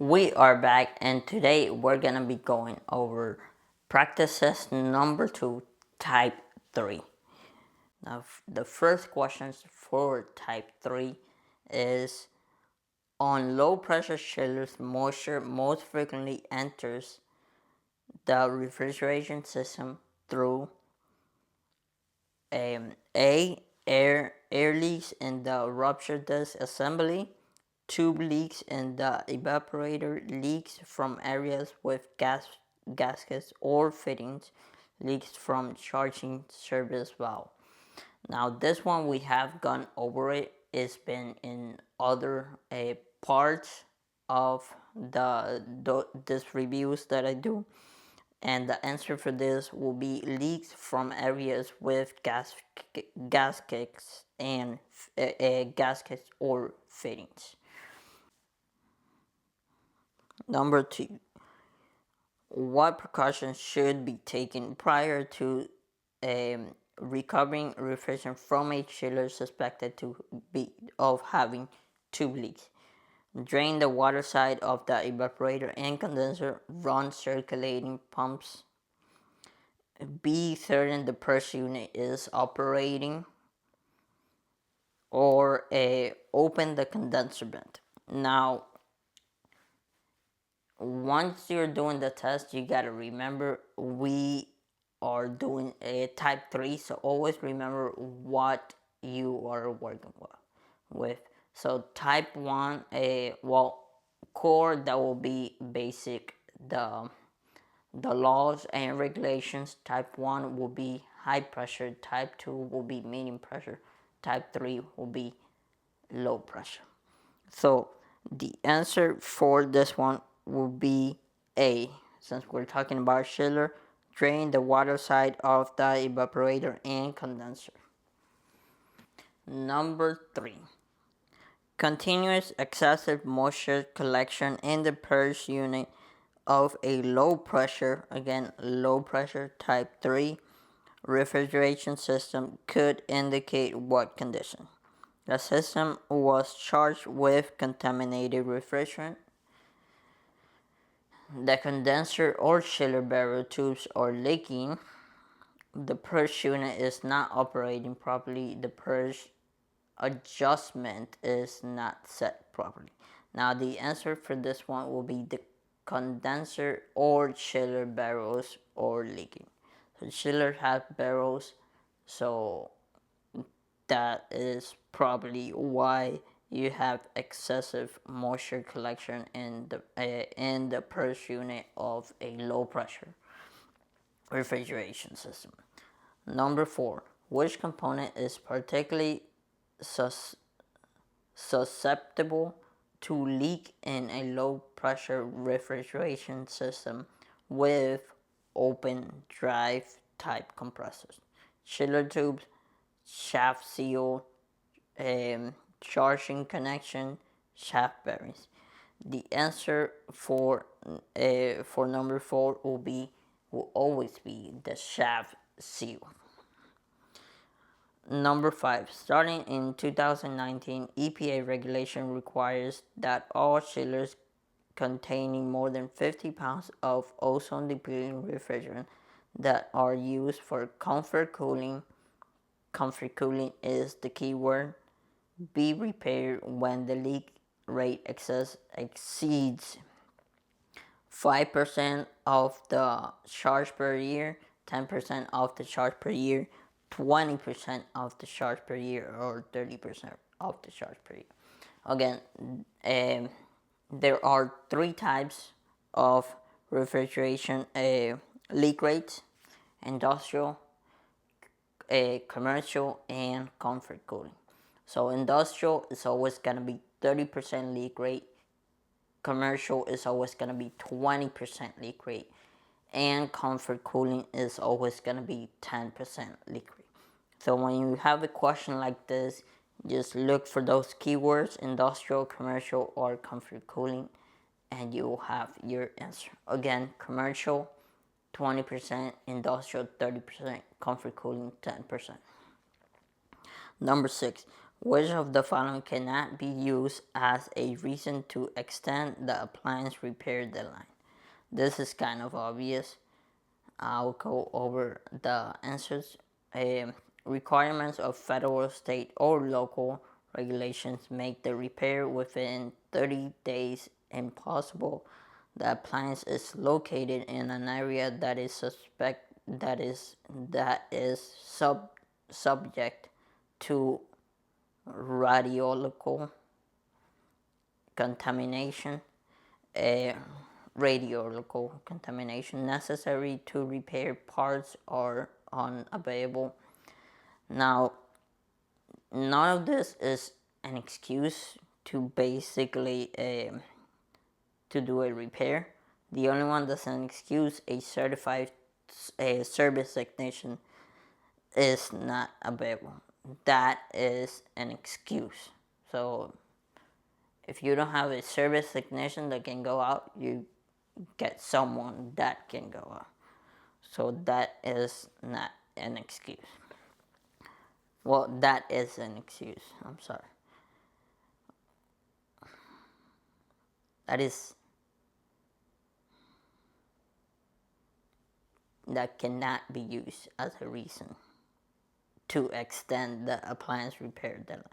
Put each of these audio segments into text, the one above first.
We are back, and today we're gonna be going over practices number 2, type 3. Now, the first questions for type 3 is on low pressure chillers, moisture most frequently enters the refrigeration system through A. Air leaks in the rupture disc assembly, tube leaks in the evaporator, leaks from areas with gaskets or fittings, leaks from charging service valve. Now this one we have gone over it. It's been in other parts of this reviews that I do, and the answer for this will be leaks from areas with gaskets and gaskets or fittings. Number 2, what precautions should be taken prior to recovering refrigerant from a chiller suspected to be of having tube leaks? Drain the water side of the evaporator and condenser. Run circulating pumps. Be certain the purge unit is operating, or open the condenser vent. Now, once you're doing the test, you gotta remember we are doing a type 3, so always remember what you are working with. So type 1, core, that will be basic, the laws and regulations. Type 1 will be high pressure, type 2 will be medium pressure, type 3 will be low pressure. So the answer for this one will be A. Since we're talking about chiller, drain the water side of the evaporator and condenser. Number 3, continuous excessive moisture collection in the purge unit of a low pressure, again low pressure, type 3 refrigeration system could indicate what condition? The system was charged with contaminated refrigerant. The condenser or chiller barrel tubes are leaking. The purge unit is not operating properly. The purge adjustment is not set properly. Now the answer for this one will be the condenser or chiller barrels are leaking. So chillers have barrels, so that is probably why you have excessive moisture collection in the purge unit of a low pressure refrigeration system. Number 4, which component is particularly susceptible to leak in a low pressure refrigeration system with open drive type compressors? Chiller tubes, shaft seal, charging connection, shaft bearings. The answer for number 4 will always be the shaft seal. Number 5, starting in 2019, EPA regulation requires that all chillers containing more than 50 pounds of ozone depleting refrigerant that are used for comfort cooling is the key word, be repaired when the leak rate exceeds 5% of the charge per year, 10% of the charge per year, 20% of the charge per year, or 30% of the charge per year. Again, there are 3 types of refrigeration leak rates: industrial, commercial, and comfort cooling. So industrial is always going to be 30% leak rate, commercial is always going to be 20% leak rate, and comfort cooling is always going to be 10% leak rate. So when you have a question like this, just look for those keywords: industrial, commercial, or comfort cooling, and you will have your answer. Again, commercial 20%, industrial 30%, comfort cooling 10%. Number 6, Which of the following cannot be used as a reason to extend the appliance repair deadline? This is kind of obvious. I'll go over the answers. Requirements of federal, state, or local regulations make the repair within 30 days impossible. The appliance is located in an area that is subject to radiological contamination, radiological contamination necessary to repair parts are unavailable. Now, none of this is an excuse to basically to do a repair. The only one that's an excuse, a certified service technician is not available. That is an excuse. So if you don't have a service technician that can go out, you get someone that can go out. So that is not an excuse. Well, that is an excuse. I'm sorry. That cannot be used as a reason to extend the appliance repair deadline.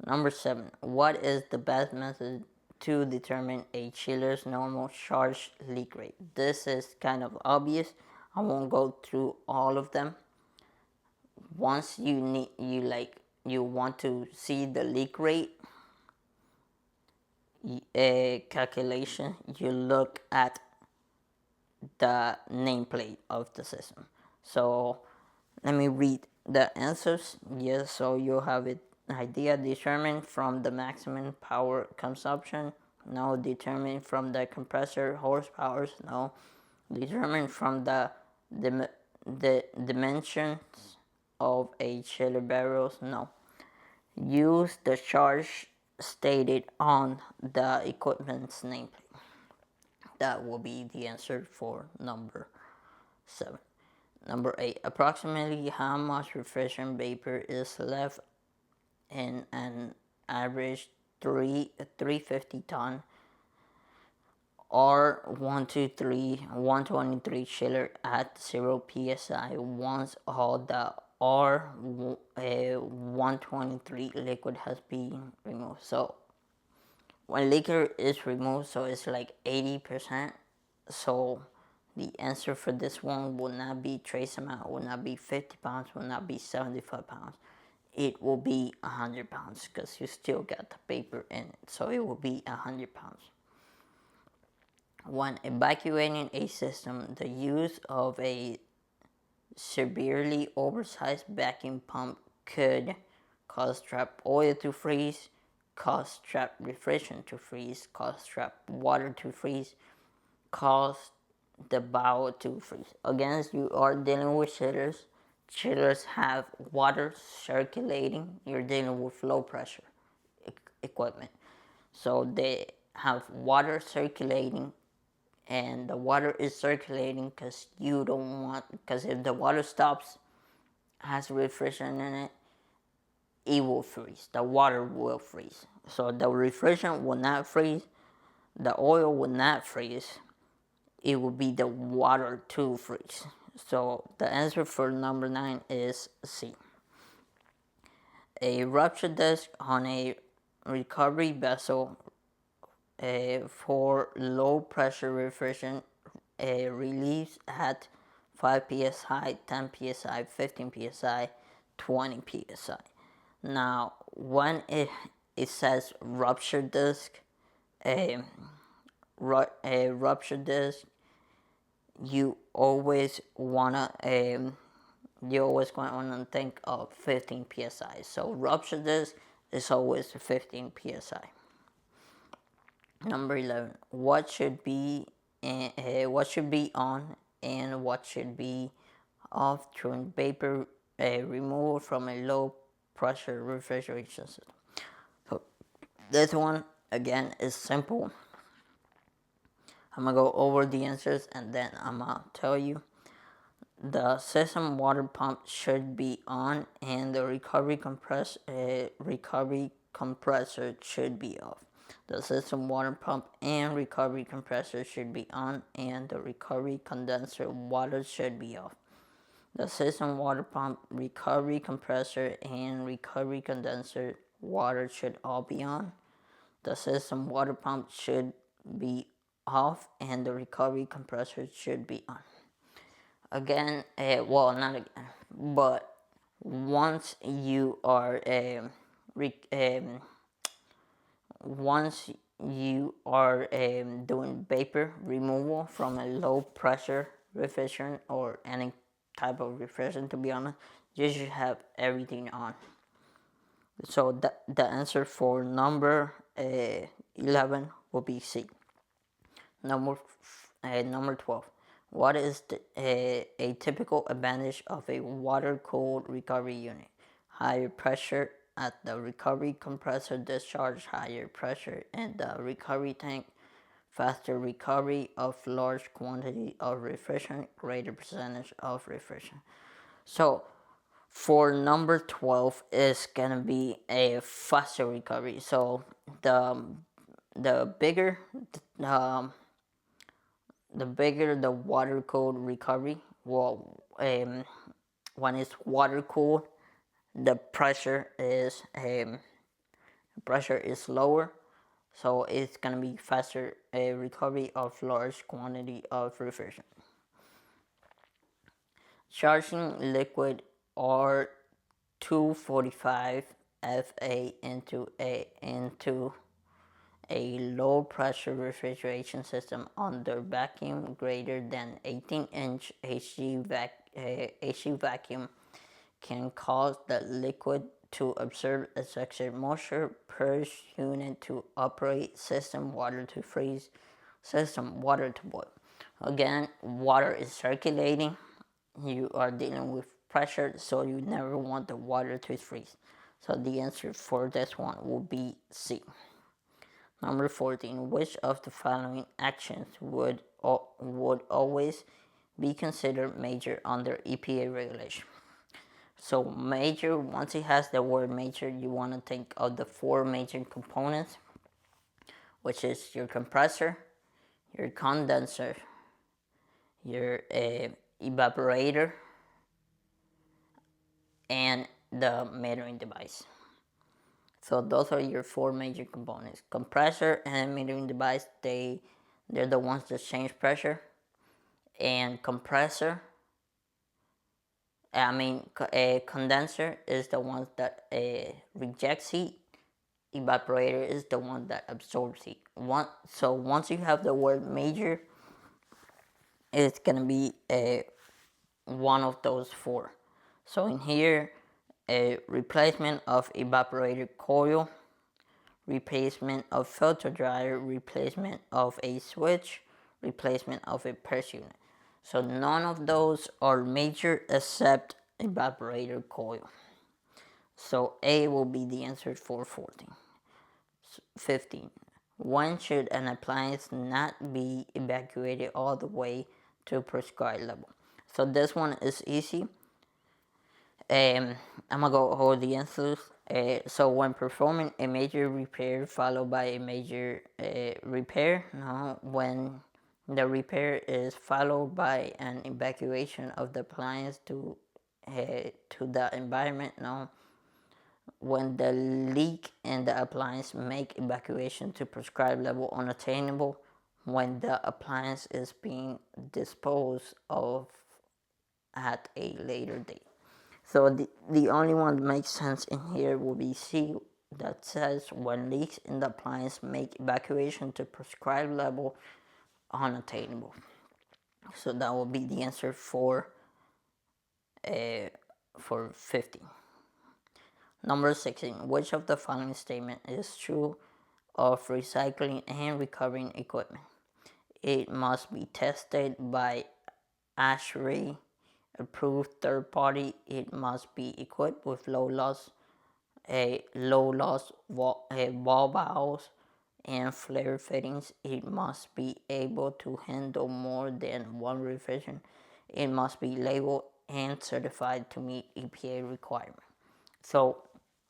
Number 7. What is the best method to determine a chiller's normal charge leak rate? This is kind of obvious. I won't go through all of them. Once you want to see the leak rate calculation, you look at the nameplate of the system. So let me read the answers. Yes, so you have it idea determined from the maximum power consumption. No. Determined from the compressor horsepower. No. Determined from the dimensions of a chiller barrels. No. Use the charge stated on the equipment's nameplate. That will be the answer for number 7. Number 8. Approximately how much refrigerant vapor is left in an average 350 ton R123 chiller at 0 psi once all the R123 liquid has been removed? So when liquor is removed, so it's like 80%. So the answer for this one will not be trace amount, will not be 50 pounds, will not be 75 pounds. It will be 100 pounds because you still got the paper in it. So it will be 100 pounds. When evacuating a system, the use of a severely oversized vacuum pump could cause trapped oil to freeze, cause trapped refrigerant to freeze, cause trapped water to freeze, cause the bowel to freeze. Again, you are dealing with chillers. Chillers have water circulating. You're dealing with low pressure equipment. So they have water circulating, and the water is circulating because you don't want, because if the water stops, has refrigerant in it, it will freeze. The water will freeze. So the refrigerant will not freeze. The oil will not freeze. It will be the water to freeze. So the answer for number 9 is C. A rupture disk on a recovery vessel for low pressure refrigerant relieves at 5 psi, 10 psi, 15 psi, 20 psi. Now, when it says rupture disk, a rupture disk, you always wanna think of 15 psi. So rupture disk is always 15 psi. Number 11. What should be on and what should be off during vapor removal from a low pressure refrigeration system? So this one again is simple. I'm gonna go over the answers and then I'm gonna tell you. The system water pump should be on, and the recovery compressor should be off. The system water pump and recovery compressor should be on, and the recovery condenser water should be off. The system water pump, recovery compressor, and recovery condenser water should all be on. The system water pump should be off, and the recovery compressor should be on. Again, well, not again, but once you are once you are doing vapor removal from a low pressure refrigerant or any type of refrigerant, to be honest, you should have everything on. So the answer for number 11 will be C. Number 12. What is a typical advantage of a water-cooled recovery unit? Higher pressure at the recovery compressor, discharge higher pressure in the recovery tank, faster recovery of large quantity of refrigerant, greater percentage of refrigerant. So for number 12 is gonna be a faster recovery. So the bigger the water cooled recovery, well, when it's water cooled, the pressure is lower, so it's gonna be faster recovery of large quantity of refrigerant. Charging liquid R245 FA into a low pressure refrigeration system under vacuum greater than 18-inch HG vacuum can cause the liquid to absorb excess moisture, purge unit to operate, system water to freeze, system water to boil. Again, water is circulating. You are dealing with pressure, so you never want the water to freeze. So the answer for this one will be C. Number 14. Which of the following actions would always be considered major under EPA regulation? So major, once it has the word major, you want to think of the four major components, which is your compressor, your condenser, your evaporator, and the metering device. So those are your four major components. Compressor and metering device, they're the ones that change pressure. And a condenser is the one that rejects heat. Evaporator is the one that absorbs heat. So once you have the word major, it's gonna be one of those four. So in here, a replacement of evaporator coil, replacement of filter dryer, replacement of a switch, replacement of a purge unit. So none of those are major except evaporator coil. So A will be the answer for 14. 15. When should an appliance not be evacuated all the way to prescribed level? So this one is easy. I'm gonna go over the answers. So when performing a major repair followed by a major repair, no, when the repair is followed by an evacuation of the appliance to the environment, no. When the leak in the appliance make evacuation to prescribed level unattainable, when the appliance is being disposed of at a later date. So the only one that makes sense in here will be C, that says when leaks in the appliance make evacuation to prescribed level unattainable. So that will be the answer for 15. Number 16. Which of the following statement is true of recycling and recovering equipment? It must be tested by ASHRAE approved third party. It must be equipped with low loss ball valves and flare fittings. It must be able to handle more than one refrigerant. it must be labeled and certified to meet EPA requirement. So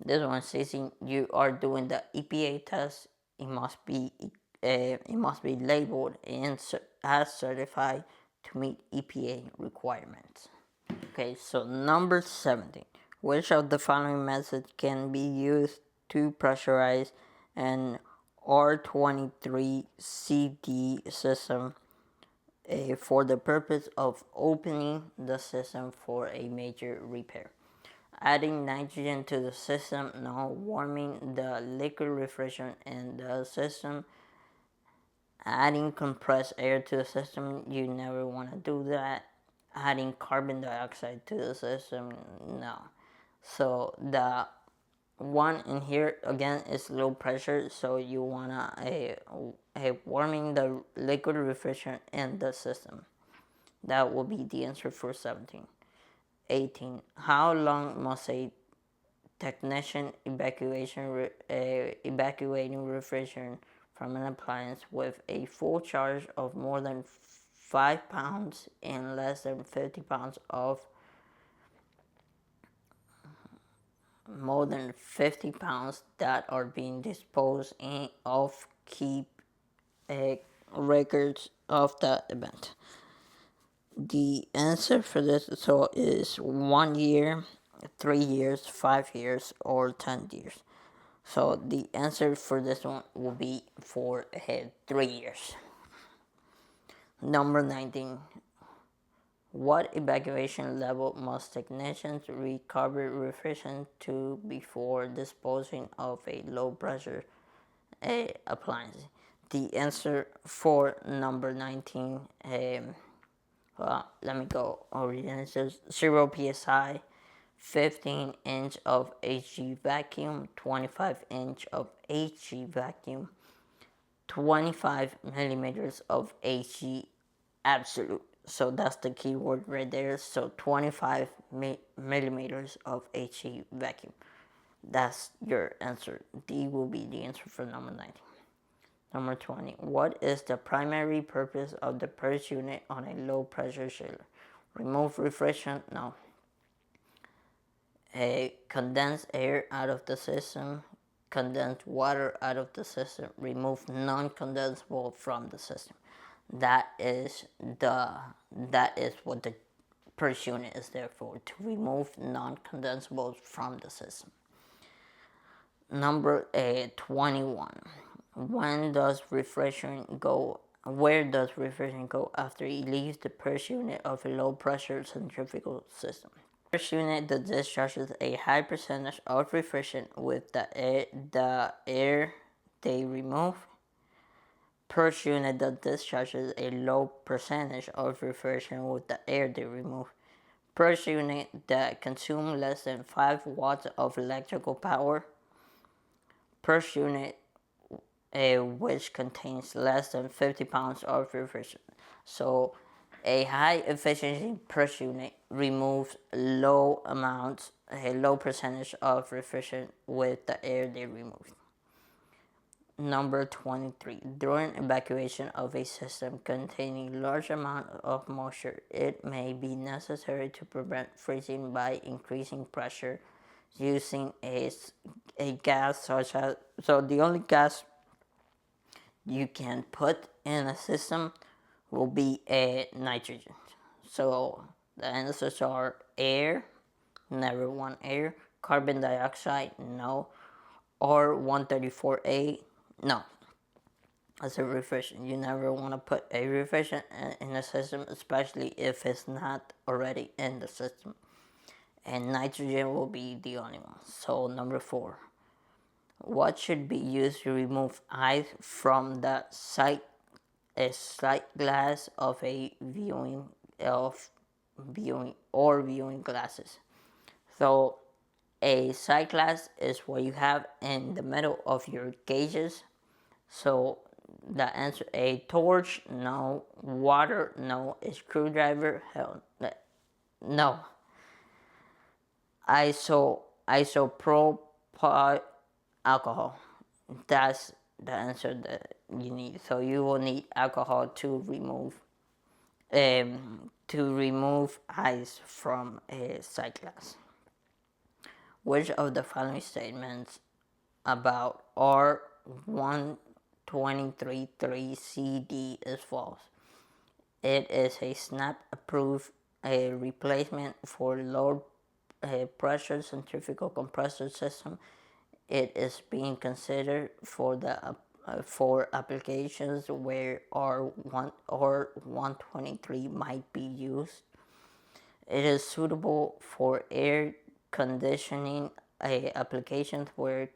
this one says you are doing the EPA test. It must be labeled and as certified to meet EPA requirements. Okay, so number 17. Which of the following methods can be used to pressurize an R23CD system for the purpose of opening the system for a major repair? Adding nitrogen to the system, no. Warming the liquid refrigerant in the system, adding compressed air to the system, you never want to do that. Adding carbon dioxide to the system, no. So the one in here again is low pressure, so you wanna warming the liquid refrigerant in the system. That will be the answer for 17. 18. How long must a technician evacuating refrigerant from an appliance with a full charge of more than 5 pounds and less than 50 pounds of more than 50 pounds that are being disposed of, keep records of the event? The answer for this is 1 year, 3 years, 5 years, or 10 years. So the answer for this one will be for 3 years. Number 19. What evacuation level must technicians recover refrigerant to before disposing of a low pressure appliance? The answer for number 19, let me go over the answers. 0 psi, 15-inch of HG vacuum, 25-inch of HG vacuum, 25 millimeters of HG absolute. So that's the keyword right there. So 25 millimeters of HG vacuum. That's your answer. D will be the answer for number 19. Number 20. What is the primary purpose of the purge unit on a low pressure chiller? Remove refrigerant? No. Condense air out of the system, condense water out of the system, remove non-condensable from the system. That is what the purge unit is there for, to remove non-condensables from the system. Number 21. Where does refrigerant go after it leaves the purge unit of a low pressure centrifugal system? Purge unit that discharges a high percentage of refrigerant with the air they remove. Purge unit that discharges a low percentage of refrigerant with the air they remove. Purge unit that consume less than 5 watts of electrical power. Purge unit which contains less than 50 pounds of refrigerant. So a high efficiency purge unit removes low percentage of refrigerant with the air they remove. Number 23. During evacuation of a system containing large amount of moisture, it may be necessary to prevent freezing by increasing pressure using a gas such as, so the only gas you can put in a system will be a nitrogen. So the answers are air, never want air, carbon dioxide, no, or 134A, no. As a refrigerant, you never want to put a refrigerant in a system, especially if it's not already in the system. And nitrogen will be the only one. So number 4. What should be used to remove ice from the sight glass of a viewing glasses? So a sight glass is what you have in the middle of your gauges. So the answer: a torch, no. Water, no. A screwdriver, hell no. Isopropyl alcohol. That's the answer that you need. So you will need alcohol to remove to remove ice from a sight glass. Which of the following statements about R1233CD is false? It is a SNAP-approved replacement for low pressure centrifugal compressor system. It is being considered for applications where R123 might be used. It is suitable for air conditioning applications where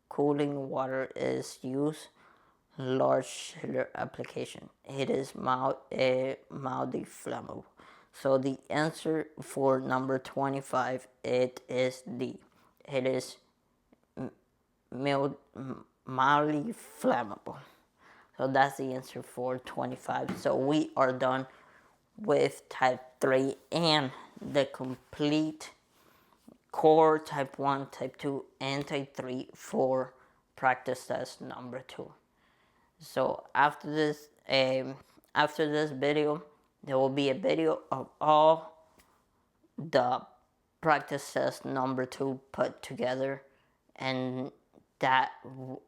cooling water is used. Large chiller application. It is mildly flammable. So the answer for number 25, it is D. It is mildly flammable. So that's the answer for 25. So we are done with type 3 and the complete core type 1, type 2, and type 3 for practice test number 2. So after this video, there will be a video of all the practice test number 2 put together, and that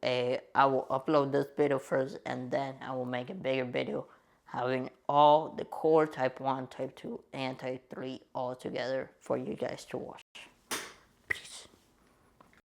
I will upload this video first, and then I will make a bigger video having all the core type 1, type 2, and type 3 all together for you guys to watch.